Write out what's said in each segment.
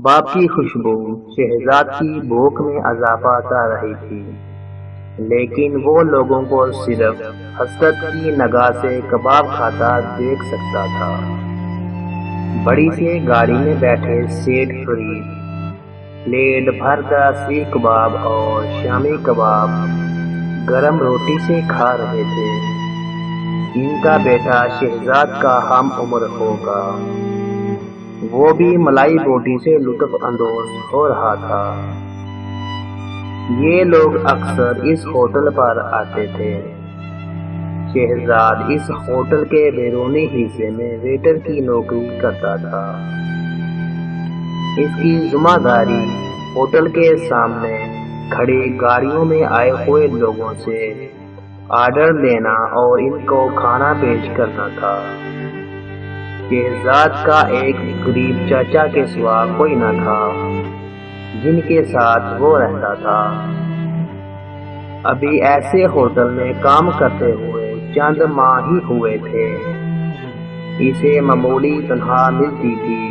کباب کی خوشبو شہزاد کی بھوک میں اضافہ کر رہی تھی، لیکن وہ لوگوں کو صرف حسرت کی نگاہ سے کباب کھاتا دیکھ سکتا تھا۔ بڑی سی گاڑی میں بیٹھے سیٹھ فرید پلیٹ بھر کر سیخ کباب اور شامی کباب گرم روٹی سے کھا رہے تھے۔ ان کا بیٹا شہزاد کا ہم عمر ہوگا، وہ بھی ملائی بوٹی سے لطف اندوز ہو رہا تھا۔ یہ لوگ اکثر اس ہوٹل پر آتے تھے۔ شہزاد اس ہوٹل کے بیرونی حصے میں ویٹر کی نوکری کرتا تھا۔ اس کی ذمہ داری ہوٹل کے سامنے کھڑی گاڑیوں میں آئے ہوئے لوگوں سے آرڈر لینا اور ان کو کھانا پیش کرنا تھا۔ شہزاد کا ایک غریب چاچا کے سوا کوئی نہ تھا جن کے ساتھ وہ رہتا تھا۔ ابھی ایسے ہوٹل میں کام کرتے ہوئے چند ماہ ہی ہوئے تھے۔ اسے معمولی تنخواہ ملتی تھی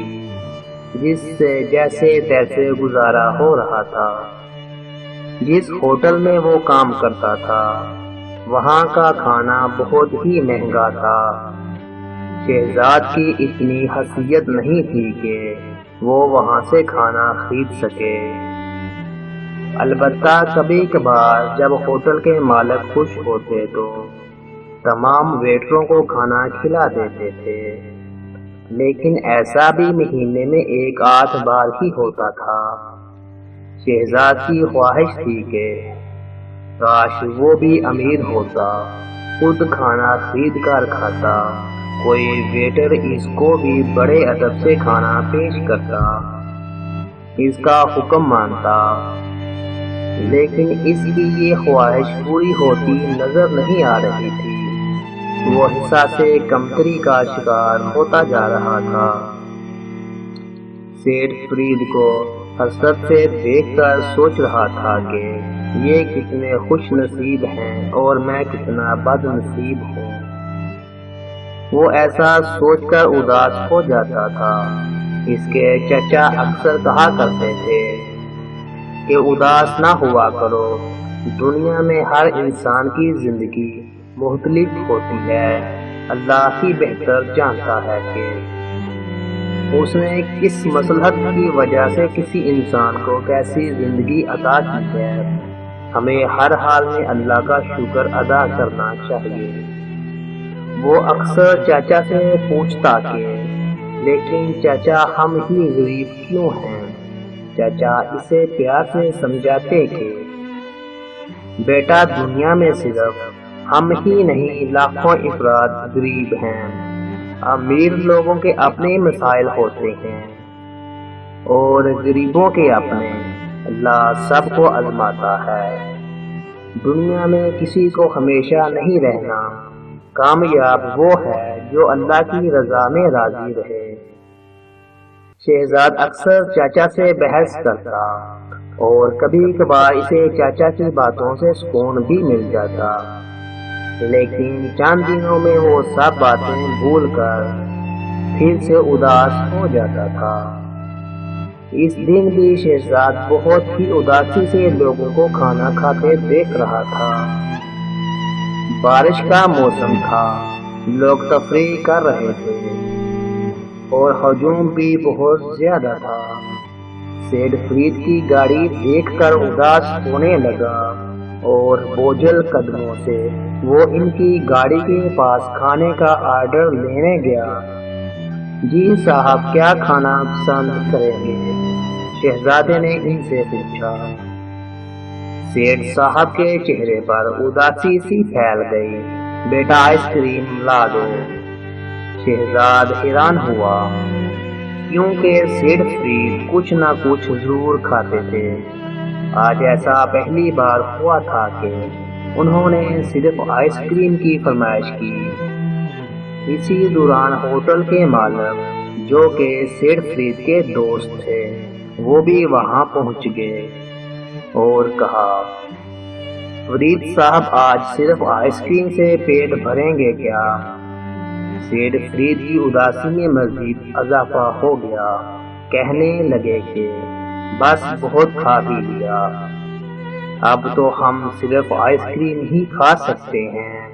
جس سے جیسے تیسے گزارا ہو رہا تھا۔ جس ہوٹل میں وہ کام کرتا تھا وہاں کا کھانا بہت ہی مہنگا تھا۔ شہزاد کی اتنی حیثیت نہیں تھی کہ وہ وہاں سے کھانا خرید سکے۔ البتہ کبھی کبھار جب ہوٹل کے مالک خوش ہوتے تو تمام ویٹروں کو کھانا کھلا دیتے تھے، لیکن ایسا بھی مہینے میں ایک آدھ بار ہی ہوتا تھا۔ شہزاد کی خواہش تھی کہ کاش وہ بھی امیر ہوتا، خود کھانا خرید کر کھاتا، کوئی ویٹر اس کو بھی بڑے ادب سے کھانا پیش کرتا، اس کا حکم مانتا، لیکن اس کی یہ خواہش پوری ہوتی نظر نہیں آ رہی تھی۔ وہ احساس کمتری کا شکار ہوتا جا رہا تھا۔ سیٹھ فرید کو حسرت سے دیکھ کر سوچ رہا تھا کہ یہ کتنے خوش نصیب ہیں اور میں کتنا بد نصیب ہوں۔ وہ ایسا سوچ کر اداس ہو جاتا تھا۔ اس کے چچا اکثر کہا کرتے تھے کہ اداس نہ ہوا کرو، دنیا میں ہر انسان کی زندگی مختلف ہوتی ہے، اللہ ہی بہتر جانتا ہے کہ اس نے کس مصلحت کی وجہ سے کسی انسان کو کیسی زندگی عطا کی ہے۔ ہمیں ہر حال میں اللہ کا شکر ادا کرنا چاہیے۔ وہ اکثر چاچا سے پوچھتا کہ لیکن چاچا ہم ہی غریب کیوں ہیں؟ چاچا اسے پیار سے سمجھاتے کہ بیٹا دنیا میں صرف ہم ہی نہیں لاکھوں افراد غریب ہیں، امیر لوگوں کے اپنے مسائل ہوتے ہیں اور غریبوں کے اپنے، اللہ سب کو آزماتا ہے۔ دنیا میں کسی کو ہمیشہ نہیں رہنا، کامیاب وہ ہے جو اللہ کی رضا میں راضی رہے۔ شہزاد اکثر چاچا سے بحث کرتا اور کبھی کبھار اسے چاچا کی باتوں سے سکون بھی مل جاتا، لیکن چند دنوں میں وہ سب باتیں بھول کر پھر سے اداس ہو جاتا تھا۔ اس دن بھی شہزاد بہت ہی اداسی سے لوگوں کو کھانا کھاتے دیکھ رہا تھا۔ بارش کا موسم تھا، لوگ تفریح کر رہے تھے اور ہجوم بھی بہت زیادہ تھا۔ سیٹھ فرید کی گاڑی دیکھ کر اداس ہونے لگا اور بوجھل قدموں سے وہ ان کی گاڑی کے پاس کھانے کا آرڈر لینے گیا۔ جی صاحب کیا کھانا پسند کریں گے؟ شہزادے نے ان سے پوچھا۔ سیٹھ صاحب کے چہرے پر اداسی سی پھیل گئی۔ بیٹا آئس کریم لا دو۔ شہزاد حیران ہوا کیونکہ سیٹھ فرید کچھ نہ کچھ ضرور کھاتے تھے۔ آج ایسا پہلی بار ہوا تھا کہ انہوں نے صرف آئس کریم کی فرمائش کی۔ اسی دوران ہوٹل کے مالک جو کہ سیٹھ فرید کے دوست تھے وہ بھی وہاں پہنچ گئے اور کہا، فرید صاحب آج صرف آئس کریم سے پیٹ بھریں گے کیا؟ سیٹھ فرید کی اداسی میں مزید اضافہ ہو گیا۔ کہنے لگے کہ بس بہت کھا پی لیا، اب تو ہم صرف آئس کریم ہی کھا سکتے ہیں۔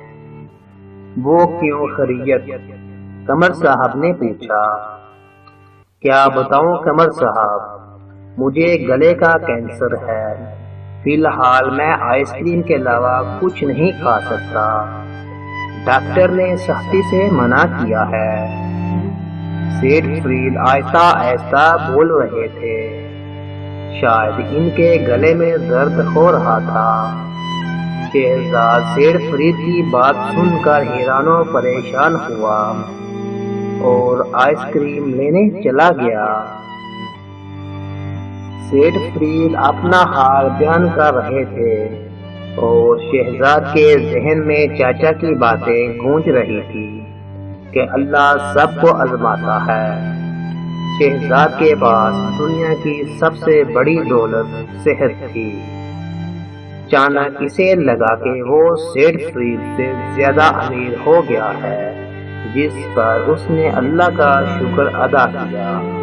وہ کیوں خیریت؟ قمر صاحب نے پوچھا۔ کیا بتاؤں قمر صاحب، مجھے گلے کا کینسر ہے، فی الحال میں آئس کریم کے علاوہ کچھ نہیں کھا سکتا، ڈاکٹر نے سختی سے منع کیا ہے۔ سیٹھ فرید آہستہ آہستہ بول رہے تھے، شاید ان کے گلے میں درد ہو رہا تھا۔ شہزاد سیٹھ فرید کی بات سن کر حیران و پریشان ہوا اور آئس کریم لینے چلا گیا۔ سیٹھ فرید اپنا حال بیان کر رہے تھے اور شہزاد کے ذہن میں چاچا کی باتیں گونج رہی تھی کہ اللہ سب کو آزماتا ہے۔ شہزاد کے پاس دنیا کی سب سے بڑی دولت صحت تھی۔ اچانک اسے لگا کہ وہ سیٹھ فرید سے زیادہ امیر ہو گیا ہے، جس پر اس نے اللہ کا شکر ادا کیا۔